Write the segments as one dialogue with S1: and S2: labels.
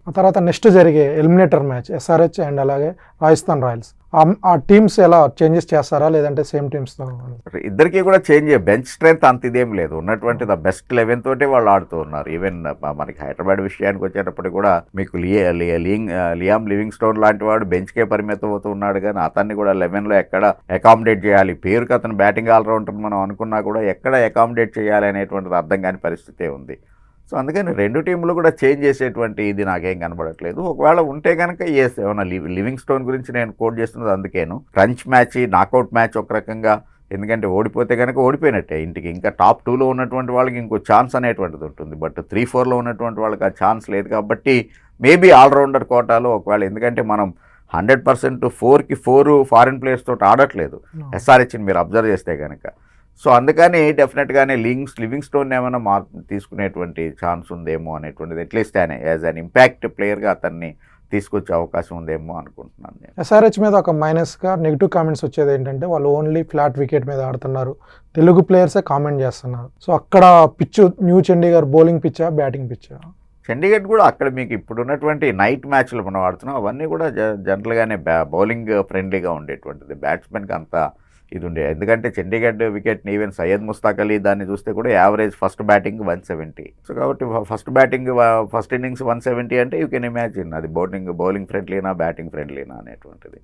S1: ఆ తర్వాత నెక్స్ట్ జరిగే ఎలిమినేటర్ మ్యాచ్ SRH అండ్ అలాగే రాజస్థాన్ రాయల్స్, ఆ టీమ్స్ ఎలా చేంజెస్ చేస్తారా లేదంటే సేమ్ టీమ్స్తో?
S2: ఇద్దరికి కూడా చేంజ్ బెంచ్ స్ట్రెంత్ అంత ఇదేం లేదు, ఉన్నటువంటి ద బెస్ట్ 11 తోటే వాళ్ళు ఆడుతూ ఉన్నారు. ఈవెన్ మనకి హైదరాబాద్ విషయానికి వచ్చేటప్పటికి కూడా మీకు లియామ్ లివింగ్స్టోన్ లాంటి వాడు బెంచ్కే పరిమితం అవుతూ ఉన్నాడు, కానీ అతన్ని కూడా 11లో ఎక్కడ అకామిడేట్ చేయాలి, పేరుకి అతను బ్యాటింగ్ ఆల్రౌండర్ మనం అనుకున్నా కూడా ఎక్కడ అకామిడేట్ చేయాలి అనేటువంటిది అర్థం కాని పరిస్థితే ఉంది. సో అందుకని రెండు టీంలు కూడా చేంజ్ చేసేటువంటి ఇది నాకేం కనబడట్లేదు. ఒకవేళ ఉంటే కనుక ఏమైనా లివింగ్స్టోన్ గురించి నేను కోట్ చేస్తున్నది అందుకేను. క్రంచ్ మ్యాచ్, నాకౌట్ మ్యాచ్ ఒక రకంగా, ఎందుకంటే ఓడిపోతే కనుక ఓడిపోయినట్టే ఇంటికి. ఇంకా టాప్ 2లో ఉన్నటువంటి వాళ్ళకి ఇంకో ఛాన్స్ అనేటువంటిది ఉంటుంది, బట్ 3-4లో ఉన్నటువంటి వాళ్ళకి ఆ ఛాన్స్ లేదు. కాబట్టి మేబీ ఆల్రౌండర్ కోటాలో ఒకవేళ, ఎందుకంటే మనం 100% 4కి 4 ఫారిన్ ప్లేయర్స్ తోటి ఆడట్లేదు SRHని మీరు అబ్జర్వ్ చేస్తే కనుక. సో అందుకని డెఫినెట్గానే లివింగ్స్టోన్ ఏమైనా తీసుకునేటువంటి ఛాన్స్ ఉందేమో అనేటువంటిది, అట్లీస్ట్ ఆయన యాజ్ అన్ ఇంపాక్ట్ ప్లేయర్గా అతన్ని తీసుకొచ్చే అవకాశం ఉందేమో అనుకుంటున్నాను నేను.
S1: SRH మీద ఒక మైనస్గా నెగిటివ్ కామెంట్స్ వచ్చేది ఏంటంటే వాళ్ళు ఓన్లీ ఫ్లాట్ వికెట్ మీద ఆడుతున్నారు, తెలుగు ప్లేయర్సే కామెంట్ చేస్తున్నారు. సో అక్కడ పిచ్చు న్యూ చండీగఢ్ బౌలింగ్ పిచ్చా బ్యాటింగ్ పిచ్చా?
S2: చండీగఢ్ కూడా అక్కడ మీకు ఇప్పుడున్నటువంటి నైట్ మ్యాచ్లు మనం ఆడుతున్నాం అవన్నీ కూడా జనరల్గానే బౌలింగ్ ఫ్రెండ్లీగా ఉండేటువంటిది, బ్యాట్స్మెన్కి అంత ఇది ఉండే. ఎందుకంటే చండీగఢ్ వికెట్ని ఈవెన్ సయ్యద్ ముస్తాక్ అలీ దాన్ని చూస్తే కూడా యావరేజ్ ఫస్ట్ బ్యాటింగ్ 170. సో కాబట్టి ఫస్ట్ ఇన్నింగ్స్ 170 అంటే యూ కెన్ ఇమాజిన్ అది బౌలింగ్ ఫ్రెండ్లీనా బ్యాటింగ్ ఫ్రెండ్లీనా అనేటువంటిది.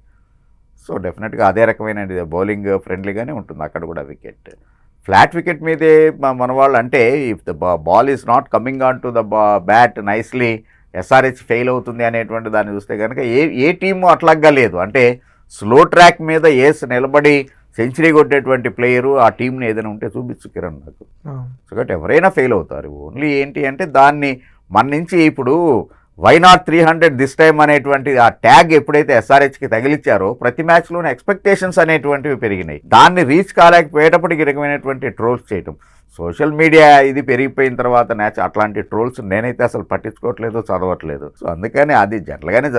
S2: సో డెఫినెట్గా అదే రకమైన బౌలింగ్ ఫ్రెండ్లీగానే ఉంటుంది అక్కడ కూడా వికెట్. ఫ్లాట్ వికెట్ మీదే మన వాళ్ళు అంటే if the ball is not coming on to the bat nicely SRH fail అవుతుంది అనేటువంటి దాన్ని చూస్తే కనుక ఏ టీము అట్లాగా లేదు. అంటే స్లో ట్రాక్ మీద నిలబడి సెంచరీ కొట్టేటువంటి ప్లేయరు ఆ టీంని ఏదైనా ఉంటే చూపించు కిరణ్ నాకు. సో కాబట్టి ఎవరైనా ఫెయిల్ అవుతారు. ఓన్లీ ఏంటి అంటే దాన్ని మన నుంచి ఇప్పుడు వై నాట్ 300 దిస్ టైమ్ అనేటువంటి ఆ ట్యాగ్ ఎప్పుడైతే SRHకి తగిలిచ్చారో ప్రతి మ్యాచ్లోనే ఎక్స్పెక్టేషన్స్ అనేటువంటివి పెరిగినాయి. దాన్ని రీచ్ కాలేకపోయేటప్పటికి ఈ రకమైనటువంటి ట్రోల్స్ చేయటం, సోషల్ మీడియా ఇది పెరిగిపోయిన తర్వాత అట్లాంటి ట్రోల్స్ నేనైతే అసలు పట్టించుకోవట్లేదు, చదవట్లేదు. సో అందుకని అది జనరల్గానే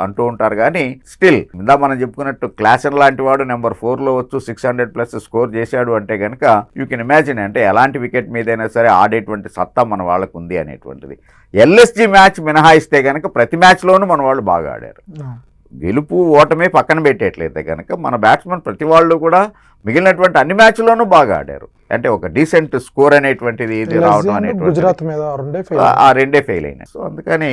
S2: అంటూ ఉంటారు. కానీ స్టిల్ ఇందా మనం చెప్పుకున్నట్టు క్లాసన్ లాంటి వాడు నెంబర్ 4లో వచ్చు 600+ స్కోర్ చేశాడు అంటే కనుక యూ కెన్ ఇమాజిన్ అంటే ఎలాంటి వికెట్ మీదైనా సరే ఆడేటువంటి సత్తా మన వాళ్ళకు ఉంది అనేటువంటిది. LSG మ్యాచ్ మినహాయిస్తే కనుక ప్రతి మ్యాచ్లోనూ మన వాళ్ళు బాగా ఆడారు. గెలుపు ఓటమే పక్కన పెట్టేట్లయితే కనుక మన బ్యాట్స్మెన్ ప్రతి వాళ్ళు కూడా మిగిలినటువంటి అన్ని మ్యాచ్లోనూ బాగా ఆడారు. అంటే ఒక డీసెంట్ స్కోర్ అనేటువంటిది రావడం అనేటువంటి ఆ రెండే ఫెయిల్ అయినాయి. సో అందుకని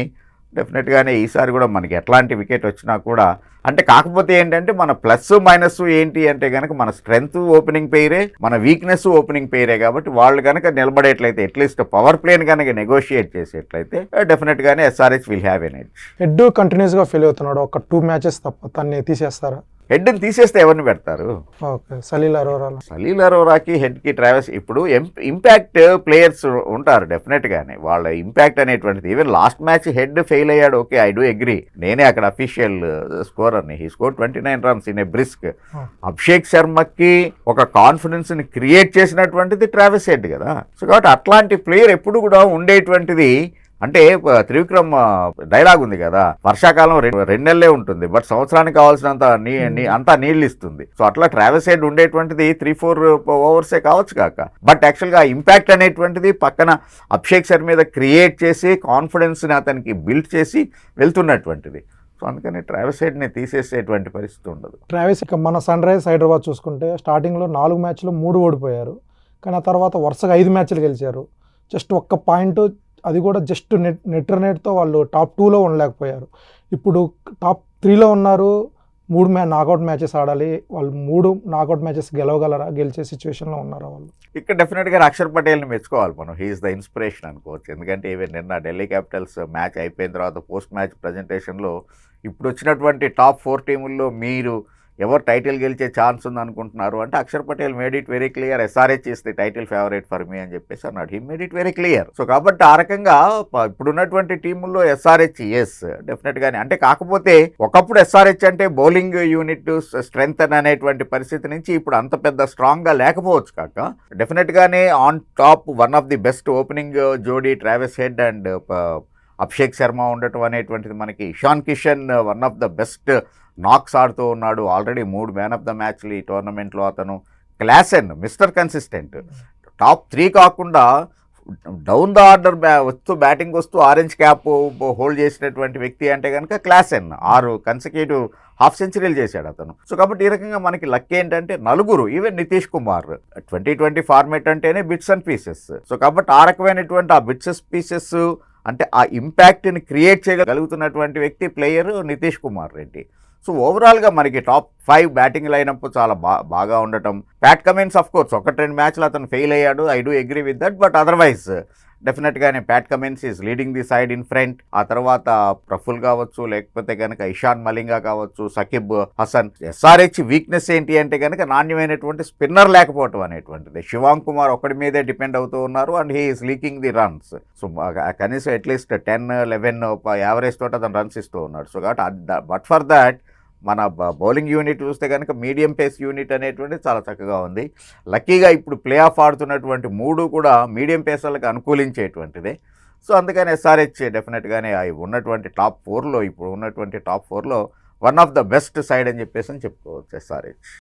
S2: డెఫినెట్గానే ఈసారి కూడా మనకి ఎట్లాంటి వికెట్ వచ్చినా కూడా అంటే కాకపోతే ఏంటంటే మన ప్లస్ మైనస్ ఏంటి అంటే కనుక మన స్ట్రెంగ్త్ ఓపెనింగ్ పేరే, మన వీక్నెస్ ఓపెనింగ్ పేరే. కాబట్టి వాళ్ళు కనుక నిలబడేట్లయితే అట్లీస్ట్ పవర్ ప్లేని కనుక నెగోషియేట్ చేసేట్లయితే డెఫినెట్గానే SRH will have an edge.
S1: Head కంటిన్యూస్గా ఫెయిల్ అవుతున్నాడు, ఒక 2 మ్యాచెస్ తప్ప తన్ని తీసేస్తారా?
S2: హెడ్ని తీసేస్తే ఎవరిని పెడతారు?
S1: సలీల్
S2: అరోరాకి హెడ్కి ట్రావెల్స్ ఇప్పుడు ఇంపాక్ట్ ప్లేయర్స్ ఉంటారు డెఫినెట్గానే, వాళ్ళ ఇంపాక్ట్ అనేటువంటిది. Even last match head fail అయ్యాడు, ఓకే ఐ డూ అగ్రీ, నేనే అక్కడ అఫీషియల్ స్కోరర్ని. He score 29 runs in a brisk. Abhishek శర్మకి ఒక కాన్ఫిడెన్స్ని క్రియేట్ చేసినటువంటిది ట్రావెల్స్ హెడ్ కదా. సో కాబట్టి అట్లాంటి ప్లేయర్ ఎప్పుడు కూడా ఉండేటువంటిది. అంటే త్రివిక్రమ్ డైలాగ్ ఉంది కదా, వర్షాకాలం 2 నెలలే ఉంటుంది బట్ సంవత్సరానికి కావాల్సినంత అంతా నీళ్ళు ఇస్తుంది. సో అట్లా ట్రావెల్స్ హెడ్ ఉండేటువంటిది 3-4 ఓవర్సే కావచ్చు కాక, బట్ యాక్చువల్గా ఇంపాక్ట్ అనేటువంటిది పక్కన అభిషేక్ శర్మ మీద క్రియేట్ చేసి కాన్ఫిడెన్స్ని అతనికి బిల్డ్ చేసి వెళ్తున్నటువంటిది. సో అందుకని ట్రావెల్స్ హెడ్ని తీసేసేటువంటి పరిస్థితి ఉండదు.
S1: ట్రావెల్స్ మన సన్ రైజర్స్ హైదరాబాద్ చూసుకుంటే స్టార్టింగ్లో 4 మ్యాచ్లు 3 ఓడిపోయారు, కానీ ఆ తర్వాత వరుసగా 5 మ్యాచ్లు గెలిచారు. జస్ట్ ఒక్క పాయింట్, అది కూడా జస్ట్ నెట్ రన్తో వాళ్ళు టాప్ 2లో ఉండలేకపోయారు. ఇప్పుడు టాప్ 3లో ఉన్నారు, 3 నాకౌట్ మ్యాచెస్ ఆడాలి, వాళ్ళు 3 నాకౌట్ మ్యాచెస్ గెలవగలరా, గెలిచే సిచ్యువేషన్లో ఉన్నారా వాళ్ళు?
S2: ఇక్కడ డెఫినెట్గా అక్షర్ పటేల్ని మెచ్చుకోవాలి మనం, హీఈస్ ద ఇన్స్పిరేషన్ అనుకోవచ్చు. ఎందుకంటే ఈవెన్ నిన్న ఢిల్లీ క్యాపిటల్స్ మ్యాచ్ అయిపోయిన తర్వాత పోస్ట్ మ్యాచ్ ప్రజెంటేషన్లో ఇప్పుడు వచ్చినటువంటి టాప్ 4 టీముల్లో మీరు ఎవరు టైటిల్ గెలిచే ఛాన్స్ ఉంది అనుకుంటున్నారు అంటే Axar Patel made it very clear, SRH is the title favourite for me అని చెప్పేసి అన్నాడు. He made it very clear. So కాబట్టి ఆ రకంగా ఇప్పుడున్నటువంటి టీముల్లో SRH ఎస్ డెఫినెట్గానే. అంటే కాకపోతే ఒకప్పుడు SRH అంటే బౌలింగ్ యూనిట్ స్ట్రెంగ్త్ అనేటువంటి పరిస్థితి నుంచి ఇప్పుడు అంత పెద్ద స్ట్రాంగ్గా లేకపోవచ్చు కాక డెఫినెట్గానే on top one of the best opening జోడీ Travis Head and Abhishek Sharma ఉండటం అనేటువంటిది. మనకి Ishan Kishan one of the best knocks ఆడుతూ ఉన్నాడు, ఆల్రెడీ 3 మ్యాన్ ఆఫ్ ద మ్యాచ్లు ఈ టోర్నమెంట్లో అతను. క్లాసెన్ మిస్టర్ కన్సిస్టెంట్, టాప్ 3 కాకుండా డౌన్ ద ఆర్డర్ వస్తూ బ్యాటింగ్ వస్తూ ఆరెంజ్ క్యాప్ హోల్డ్ చేసినటువంటి వ్యక్తి అంటే కనుక క్లాసెన్ 6 కన్సిక్యూటివ్ హాఫ్ సెంచరీలు చేశాడు అతను. సో కాబట్టి ఈ రకంగా మనకి లక్ ఏంటంటే నలుగురు, ఈవెన్ నితీష్ కుమార్ 2020 ఫార్మేట్ అంటేనే బిట్స్ అండ్ పీసెస్. సో కాబట్టి ఆ రకమైనటువంటి ఆ బిట్సెస్ పీసెస్ అంటే ఆ ఇంపాక్ట్ని క్రియేట్ చేయగలుగుతున్నటువంటి వ్యక్తి ప్లేయర్ నితీష్ కుమార్ రెడ్డి. సో ఓవరాల్గా మనకి టాప్ 5 బ్యాటింగ్ లైనప్ చాలా బాగా ఉండటం. ప్యాట్ కమిన్స్ ఆఫ్ కోర్స్ 1-2 మ్యాచ్లు అతను ఫెయిల్ అయ్యాడు, I do agree with that. But otherwise డెఫినెట్గానే Pat Cummins is leading the side in front. ఆ తర్వాత ప్రఫుల్ కావచ్చు, లేకపోతే కనుక ఇషాన్ మలింగా కావచ్చు, సకిబ్ హసన్. ఎస్ఆర్హెచ్ వీక్నెస్ ఏంటి అంటే కనుక నాణ్యమైనటువంటి స్పిన్నర్ లేకపోవటం అనేటువంటిది. శివాంగ్ కుమార్ ఒక్కడి మీదే డిపెండ్ అవుతూ ఉన్నారు and he is leaking the runs. So కనీసం అట్లీస్ట్ 10-11 యావరేజ్ తోటి అతను రన్స్ ఇస్తూ ఉన్నాడు. సో కాబట్టి బట్ ఫర్ దాట్ మన బౌలింగ్ యూనిట్ చూస్తే కనుక మీడియం పేస్ యూనిట్ అనేటువంటిది చాలా చక్కగా ఉంది. లక్కీగా ఇప్పుడు ప్లే ఆఫ్ ఆడుతున్నటువంటి 3 కూడా మీడియం పేసర్లకు అనుకూలించేటువంటిదే. సో అందుకని ఎస్ఆర్హెచ్ డెఫినెట్గానే ఉన్నటువంటి టాప్ 4లో ఇప్పుడు ఉన్నటువంటి టాప్ 4లో one of the best side అని చెప్పేసి చెప్పుకోవచ్చు ఎస్ఆర్హెచ్.